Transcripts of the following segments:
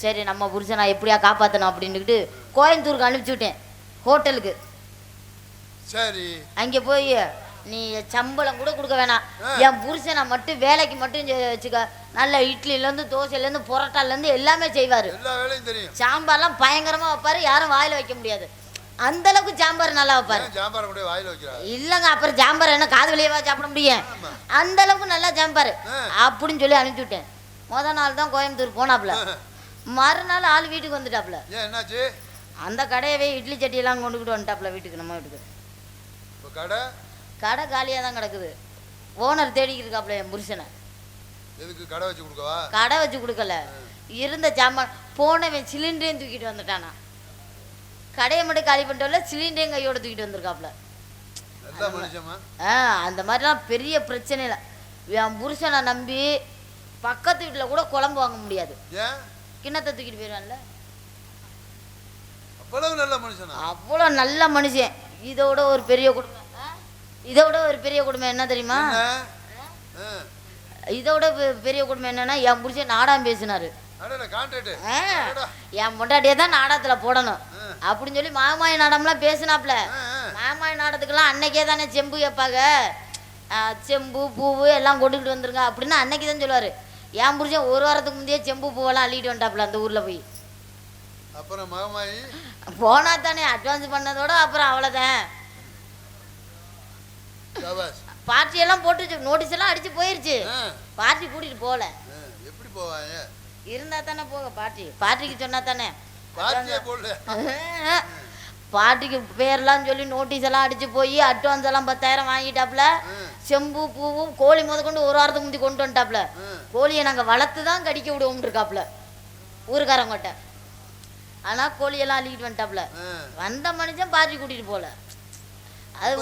சரி நம்ம புருஷனை எப்படியா காப்பாற்றணும் அப்படின்னுக்கிட்டு கோயம்புத்தூருக்கு அனுப்பிச்சி விட்டேன் ஹோட்டலுக்கு. சரி, அங்கே போய் நீ சம்பளம் கூட கொடுக்க வேணாம், என் புருஷனை மட்டும் வேலைக்கு மட்டும் வச்சுக்க. நல்ல இட்லிலேருந்து தோசையிலேருந்து புரோட்டாலேருந்து எல்லாமே செய்வார். சாம்பார்லாம் பயங்கரமாக வைப்பார், யாரும் வாயில் வைக்க முடியாது. அந்த அளவுக்கு சாம்பார் நல்லா வைப்பாரு. இல்லைங்க, அப்புறம் சாம்பார் என்ன காது வழியவா சாப்பிட முடியும்? அந்த அளவுக்கு நல்லா சாம்பார் அப்படின்னு சொல்லி அனுப்பிச்சி விட்டேன். முதல் நாள் தான் கோயம்புத்தூர் போனாப்புல, மறுநாள் ஆள் வீட்டுக்கு வந்துட்டாப்புல. என்னாச்சு? அந்த கடையவே இட்லி சட்டியெல்லாம் கொண்டுக்கிட்டு வந்துட்டாப்புல வீட்டுக்கு, நம்ம வீட்டுக்கு. கடை காலியாக தான் கிடக்குது. ஓனர் தேடிக்கிட்டு இருக்காப்புல என் புருஷனை. கடை வச்சு கொடுக்கவா? கடை வச்சு கொடுக்கல, இருந்த சாம்பார் போனவன் சிலிண்டரையும் தூக்கிட்டு வந்துட்டானா. கடையை மட்டும் காலி பண்ணிட்டோம்ல, சிலிண்டரையும் கையோட தூக்கிட்டு வந்திருக்காப்புல. அந்த மாதிரிலாம் பெரிய பிரச்சனை இல்லை. என் புருஷனை நம்பி பக்கத்து வீட்டில் கூட குழம்பு வாங்க முடியாது. கிண்ணத்தை தூக்கிட்டு போயிடுவான்ல. அவ்வளோ நல்ல மனுஷன். இதோட ஒரு பெரிய குடும்பம், இதோட ஒரு பெரிய குடும்பம் என்ன தெரியுமா? இதோட பெரிய குடும்பம் என்னன்னா, என் புருஷன் நாடகம் பேசினாரு. என் பொண்டாட்டியே தான் நாடகத்துல போடணும் அப்படின்னு சொல்லி மாமாய நாடகம்லாம் பேசினாப்ல. மாமாய நாடகத்துக்கெல்லாம் அன்னைக்கே தானே செம்பு கேட்பாங்க, செம்பு பூவு எல்லாம் கொண்டுக்கிட்டு வந்துருங்க அப்படின்னு அன்னைக்கு தான் சொல்லுவாரு. என் புருஷன் ஒரு வாரத்துக்கு முந்தையே செம்பு பூவெல்லாம் அள்ளிட்டு வந்துட்டாப்ல அந்த ஊர்ல போய். அப்புறம் மாமாயி போனா தானே அட்வான்ஸ் பண்ணதோட அப்புறம் அவ்வளோதான். பார்ட்டி எல்லாம் போட்டு நோட்டீஸ் எல்லாம் அடிச்சு போயிருச்சு. பார்ட்டி கூட்டிட்டு போகல. எப்படி போவாங்க? இருந்தா தானே போக. பார்ட்டிக்கு சொன்னா தானே. பார்ட்டிக்கு பேர்லாம் சொல்லி நோட்டீஸ் எல்லாம் அடிச்சு போய் அட்வான்ஸ் எல்லாம் 10,000 வாங்கிட்டாப்ல. செம்பு பூவும் கோழி கொண்டு ஒரு வாரத்துக்கு முந்தி கொண்டு வந்துட்டாப்ல. கோழியை நாங்கள் வளர்த்து தான் கடிக்க விடுவோம் இருக்காப்ல ஊருக்காரங்கிட்ட. ஆனால் கோழியெல்லாம் அள்ளிக்கிட்டு வந்துட்டாப்ல. வந்த மனுஷன் பார்ட்டி கூட்டிட்டு போகல. அது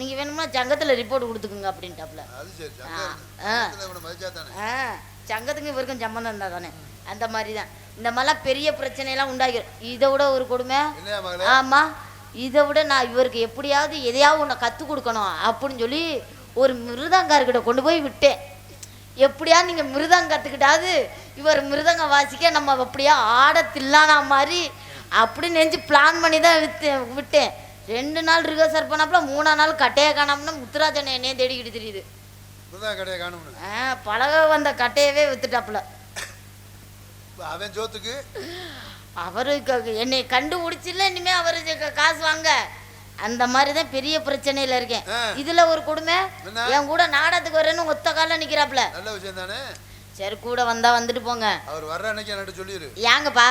நீங்க வேணும்னா சங்கத்துல ரிப்போர்ட் கொடுத்துக்குங்க அப்படின்ட்டாப்ல. சங்கத்துக்கு இவருக்கும் சம்பந்தம் இருந்தா தானே. அந்த மாதிரி தான் இந்த மாதிரிலாம் பெரிய பிரச்சனையெல்லாம் உண்டாகிடும். இதை விட ஒரு கொடுமை. ஆமா, இதை விட நான் இவருக்கு எப்படியாவது எதையாவது ஒன்று கற்றுக் கொடுக்கணும் அப்படின்னு சொல்லி ஒரு மிருதங்கார்கிட்ட கொண்டு போய் விட்டேன். எப்படியா நீங்க மிருதங்க கற்றுக்கிட்டாது இவர் மிருதங்க வாசிக்க நம்ம அப்படியா ஆட தில்லானா மாதிரி அப்படின்னு நினைச்சு பிளான் பண்ணி தான் விட்டேன். 2 நாள் ரிஹர்சல் பண்ணாப்புல, 3ஆம் நாள் கட்டையை காணாமனா முத்துராஜன் என்னையே தேடிக்கிட்டு தெரியுது. பழக வந்த கட்டையவே வித்துட்டாப்புல. அவன் ஜோத்துக்கு அவரு என்னை கண்டுபிடிச்சில்ல, இனிமே அவரு காசு வாங்க. அந்த மாதிரி தான் பெரிய பிரச்சனையில இருக்கேன். இதுல ஒரு கொடுமை, என் கூட நாடகத்துக்கு வரேன்னு ஒத்த கால நிக்கிறாப்புல. நல்ல விஷயம் தானே. சரி, கூட வந்தா வந்துட்டு போங்க. அவர் வர்ற அன்னைக்கு என்கிட்ட சொல்லிரு. ஏங்கப்பா,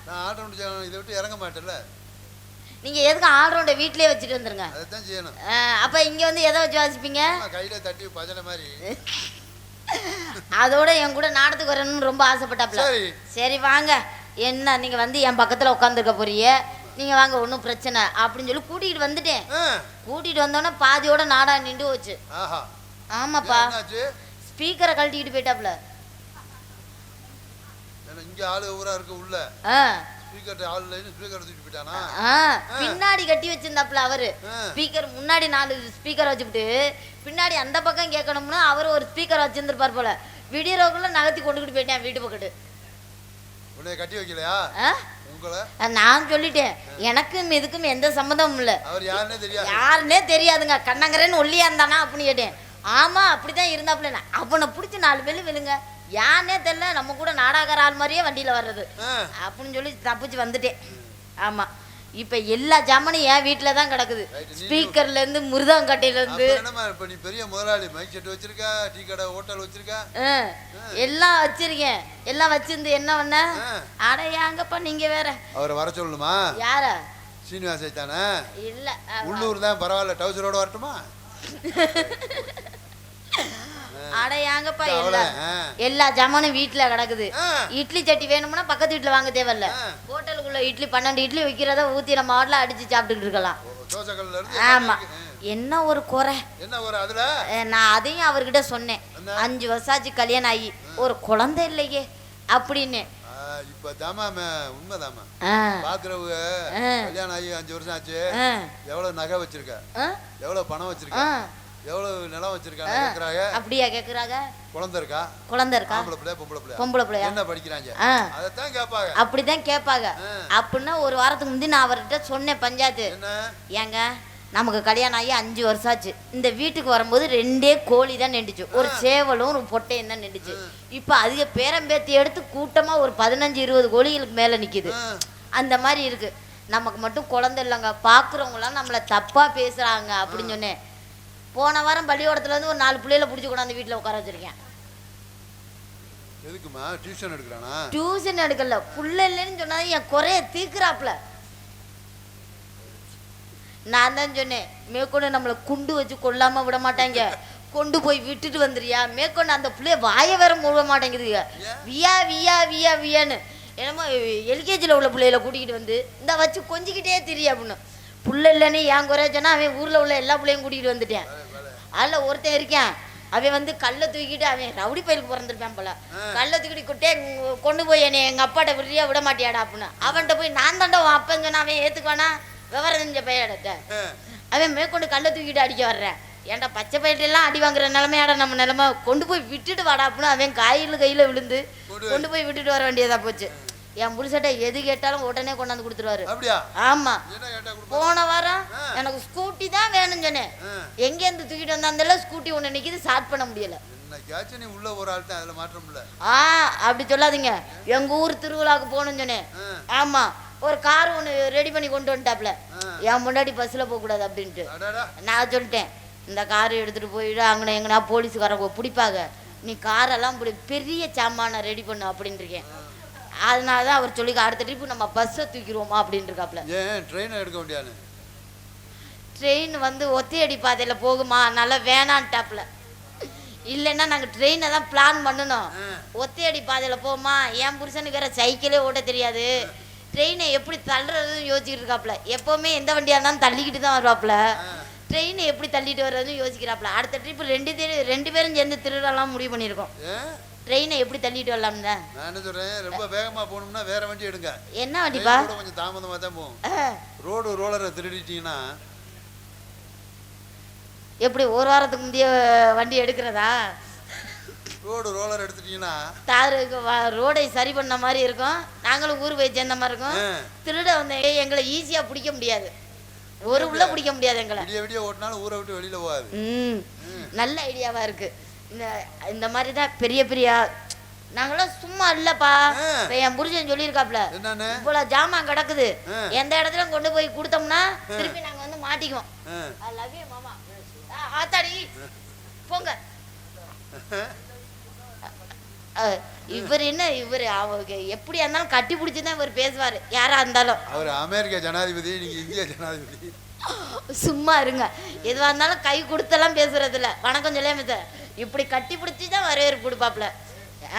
நான் ஆர்டர் இதை விட்டு இறங்க மாட்டேன்ல. நீங்க எதுக்கு ஆல்ரவுண்ட வீட்லயே வச்சுட்டு வந்துருங்க. அதான் செய்யணும். அப்ப இங்க வந்து எதை வச்சு வாசிப்பீங்க? கையில தட்டி பஜனை மாதிரி. அதோட என் கூட நாடத்துக்கு வரணும்னு ரொம்ப ஆசைப்பட்டாப்ல. சரி வாங்க, என்ன நீங்க வந்து என் பக்கத்துல உட்காந்துருக்க போறீங்க, நீங்க வாங்க, ஒன்றும் பிரச்சனை அப்படின்னு சொல்லி கூட்டிகிட்டு வந்துட்டேன். கூட்டிகிட்டு வந்தோன்னே பாதியோட நாடகம் நின்று போச்சு. ஆமாப்பா, ஸ்பீக்கரை கழட்டிக்கிட்டு போயிட்டாப்ல. இங்க ஆளு ஊரா இருக்கு உள்ள. பின்னாடி கட்டி வச்சிருந்தாப்ல அவரு ஸ்பீக்கர். முன்னாடி 4 ஸ்பீக்கர் வச்சுட்டு பின்னாடி அந்த பக்கம் கேட்கணும்னா அவரு ஒரு ஸ்பீக்கர் வச்சிருந்திருப்பார் போல. விடியறவக்குள்ள நகர்த்தி கொண்டுகிட்டு போயிட்டேன் வீட்டு பக்கத்து. கட்டி வைக்கலையா? நான் சொல்லிட்டேன், எனக்கும் இதுக்கும் எந்த சம்மந்தமும் இல்ல. யாருன்னே தெரியாதுங்க, கண்ணங்கரேன்னு ஒல்லியா இருந்தானா அப்படின்னு கேட்டேன். ஆமா அப்படிதான் இருந்தாப்புல. அவனை பிடிச்சி 4 பேரு விழுங்க, யானே தெரியல, நம்ம கூட நாடகார ஆள் மாதிரியே வண்டியில வர்றது அப்படின்னு சொல்லி தப்பிச்சு வந்துட்டேன். ஆமா, இப்ப எல்லா ஜாமானும் என் வீட்டுல தான் கிடக்குது. ஸ்பீக்கர்ல இருந்து மிருதங்கட்டையில இருந்து. பெரிய முதலாளி, மைக் செட் வச்சிருக்கா, டீ கடை ஹோட்டல் வச்சிருக்கா, எல்லாம் வச்சிருக்கேன். எல்லாம் வச்சிருந்து என்ன பண்ண? அடையாங்கப்பா நீங்க வேற. அவரை வர சொல்லணுமா? யார? சீனிவாசை தானே? இல்ல, உள்ளூர் தான். பரவாயில்ல, டவுசரோட வரட்டுமா? அடையாங்கப்பா, எல்லா ஜாமானும் வீட்டுல கிடக்குது. இட்லி சட்டி வேணும்னா பக்கத்து வீட்டுல வாங்க தேவையில்ல. ஹோட்டலுக்குள்ள இட்லி 12 இட்லி வைக்கிறத ஊத்தி நம்ம ஆட்ல அடிச்சு சாப்பிட்டுட்டு இருக்கலாம். ஆமா, என்ன ஒரு குறை. நான் அதையும் அவர்கிட்ட சொன்னேன். 5 வருஷம் ஆச்சு கல்யாணம் ஆகி, ஒரு குழந்தை இல்லையே அப்படின்னு. இப்ப உண்மைதாமா பாக்குறவங்க கல்யாணம் ஆகி 5 வருஷம் ஆச்சு, எவ்வளவு நகை வச்சிருக்க, எவ்வளவு பணம் வச்சிருக்க, எவ்வளவு நிலம் வச்சிருக்காங்க கேக்குறாங்க. அப்படியா கேக்குறாங்க? குழந்தை இருக்கா? குழந்தை இருக்கா? ஆம்பளை பிள்ளை பொம்பளை பிள்ளை? பொம்பளை பிள்ளையா? என்ன படிக்கிறாங்க? அதத்தான் கேட்பாங்க. அப்படிதான் கேட்பாங்க. அப்படின்னா ஒரு வாரத்துக்கு முந்தி நான் அவர்கிட்ட சொன்னேன் பஞ்சாயத்து. ஏங்க நமக்கு கல்யாணம் ஆகி 5 வருஷம் ஆச்சு. இந்த வீட்டுக்கு வரும்போது 2 கோழி தான் நின்றுச்சு, ஒரு சேவலும் ஒரு பொட்டையும் தான் நின்றுச்சு. இப்போ அதிக பேரம்பேத்தி எடுத்து கூட்டமா ஒரு 15-20 கோழிகளுக்கு மேல நிக்குது. அந்த மாதிரி இருக்கு. நமக்கு மட்டும் குழந்தை இல்லைங்க, பாக்குறவங்களாம் நம்மள தப்பா பேசுறாங்க அப்படின்னு சொன்னேன். போன வாரம் பள்ளிக்கூடத்துல இருந்து ஒரு 4 பிள்ளைகளை பிடிச்சி கொண்டாந்து வீட்டுல உட்கார வச்சிருக்கேன். எதுக்குமா டியூஷன் எடுக்கறானா? டியூஷன் எடுக்கல, புள்ள இல்லைன்னு சொன்னா என் குறைய தீக்குறாப்ல. நான் தான் சொன்னேன், மேற்கொண்டு நம்மளை குண்டு வச்சு கொல்லாம விட மாட்டாங்க, கொண்டு போய் விட்டுட்டு வந்துறியா. மேற்கொண்டு அந்த பிள்ளைய வாய வேற மூட மாட்டேங்குதுங்க, வியா வியா வியா வியான்னு. என்னமோ எல்கேஜியில் உள்ள பிள்ளைகளை கூட்டிகிட்டு வந்து இந்த வச்சு கொஞ்சிக்கிட்டே திரிய அப்படின்னு. புள்ள இல்லைன்னு என் குறைய சொன்னா அவன் ஊரில் உள்ள எல்லா பிள்ளையும் கூட்டிகிட்டு வந்துட்டேன். அதில் ஒருத்தன் இருக்கேன், அவன் வந்து கல்லை தூக்கிட்டு, அவன் ரவுடி பயிலுக்கு பிறந்திருப்பான் போல, கல்லை தூக்கிட்டு குட்டே கொண்டு போய் என்னை எங்கள் அப்பாட்ட விடுறியா விட மாட்டியாடா அப்படின்னு. அவன்கிட்ட போய் நான் தாண்டா உன் அப்பன்னு சொன்னா அவன் ஏற்றுக்குவானா? விவரம் தெரிஞ்ச பையன்கிட்ட அவன் மேற்கொண்டு கல்லை தூக்கிட்டு அடிக்க வர்றேன். ஏன்டா பச்சை பயிரெல்லாம் அடி வாங்குற நிலைமையாடா நம்ம நிலைமை, கொண்டு போய் விட்டுட்டு வாடா அப்படின்னு. அவன் கையில் விழுந்து கொண்டு போய் விட்டுட்டு வர வேண்டியதா போச்சு. என் புருஷட்ட எது கேட்டாலும் உடனே கொண்டாந்து கொடுத்துருவாரு. ஆமா, போன வாரம் எனக்கு ஸ்கூட்டி தான் வேணும்னு சொன்னேன், எங்கேருந்து தூக்கிட்டு வந்தாந்தெல்லாம் ஸ்கூட்டி ஒன்று நிற்கிது, ஸ்டார்ட் பண்ண முடியல. அப்படி சொல்லாதீங்க. எங்க ஊர் திருவிழாவுக்கு போகணும்னு சொன்னேன். ஆமா, ஒரு கார் ஒன்று ரெடி பண்ணி கொண்டு வந்துட்டாப்ல. என் முன்னாடி பஸ்ஸில் போகக்கூடாது அப்படின்ட்டு நான் சொல்லிட்டேன், இந்த கார் எடுத்துகிட்டு போயிட்டு அங்கே எங்கன்னா போலீஸுக்காரங்க பிடிப்பாங்க, நீ காரெல்லாம் பெரிய சாமான ரெடி பண்ணு அப்படின்னு இருக்கேன். அதனால தான் அவர் சொல்லி அடுத்த ட்ரிப்பு நம்ம பஸ்ஸை தூக்கிடுவோமா அப்படின்னு இருக்காப்ல. ட்ரெயின் எடுக்க முடியாது, ட்ரெயின் வந்து ஒத்தையடி பாதையில் போகுமா, நல்லா வேணான்ட்டாப்ல. இல்லைன்னா நாங்கள் ட்ரெயினை தான் பிளான் பண்ணணும், ஒத்தையடி பாதையில் போகுமா. என் புருஷனுக்கு வேற சைக்கிளே ஓட்ட தெரியாது, ட்ரெயினை எப்படி தள்ளுறதுன்னு யோசிச்சுட்டு இருக்காப்புல. எப்போவுமே எந்த வண்டியாக இருந்தாலும் தள்ளிக்கிட்டு தான் வருவாப்புல, ட்ரெயினை எப்படி தள்ளிட்டு வர்றதுன்னு யோசிக்கிறாப்புல. அடுத்த ட்ரிப்பு 2 பேரும் சேர்ந்து திருடலாம் முடிவு பண்ணியிருக்கோம். ட்ரெயினை எப்படி தள்ளிட்டு வரலாம் தான் நான் சொல்றேன். ரொம்ப வேகமா போகணும்னா வேற வண்டி எடுங்க. என்ன வண்டிப்பா? கொஞ்சம் தாமதமா தான் போகும். ரோடு ரோலரை திருடிட்டீங்கன்னா எப்படி ஒரு வாரத்துக்கு முந்தைய வண்டி எடுக்கிறதா? ரோடு ரோலர் எடுத்துட்டீங்கன்னா தாருக்கு ரோடை சரி பண்ண மாதிரி இருக்கும், நாங்களும் ஊர் போய் சேர்ந்த மாதிரி இருக்கும். திருட வந்து எங்களை ஈஸியா பிடிக்க முடியாது, ஒரு உள்ள பிடிக்க முடியாது எங்களை. விடிய ஓட்டினாலும் ஊரை விட்டு வெளியில போகாது. நல்ல ஐடியாவா இருக்கு. இந்த மாதிரி தான் பெரிய பெரிய நாங்களாம் சும்மா இல்லப்பா. என் புருஷன் சொல்லியிருக்காப்ல, இவ்வளவு ஜாமான் கிடக்குது, எந்த இடத்துல கொண்டு போய் கொடுத்தோம்னா திருப்பி நாங்க வந்து மாட்டிக்குவோம். மாமா ஆத்தாடி போங்க. இவர் என்ன இவர் அவங்க எப்படியா இருந்தாலும் கட்டி பிடிச்சுதான் இவர் பேசுவாரு, யாரா இருந்தாலும். அவர் அமெரிக்க ஜனாதிபதி, நீங்க இந்திய ஜனாதிபதி. சும்மா இருங்க, எதுவா இருந்தாலும் கை கொடுத்தெல்லாம் பேசுறது இல்ல, வணக்கம் சொல்லாம இப்படி கட்டி பிடிச்சிதான் வரவேற்பு கொடுப்பாப்ல.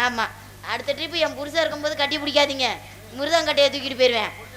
ஆமா, அடுத்த ட்ரிப்பு என் புருஷன் இருக்கும்போது கட்டி பிடிக்காதீங்க, மிருதம் கட்டையை தூக்கிட்டு போயிருவேன்.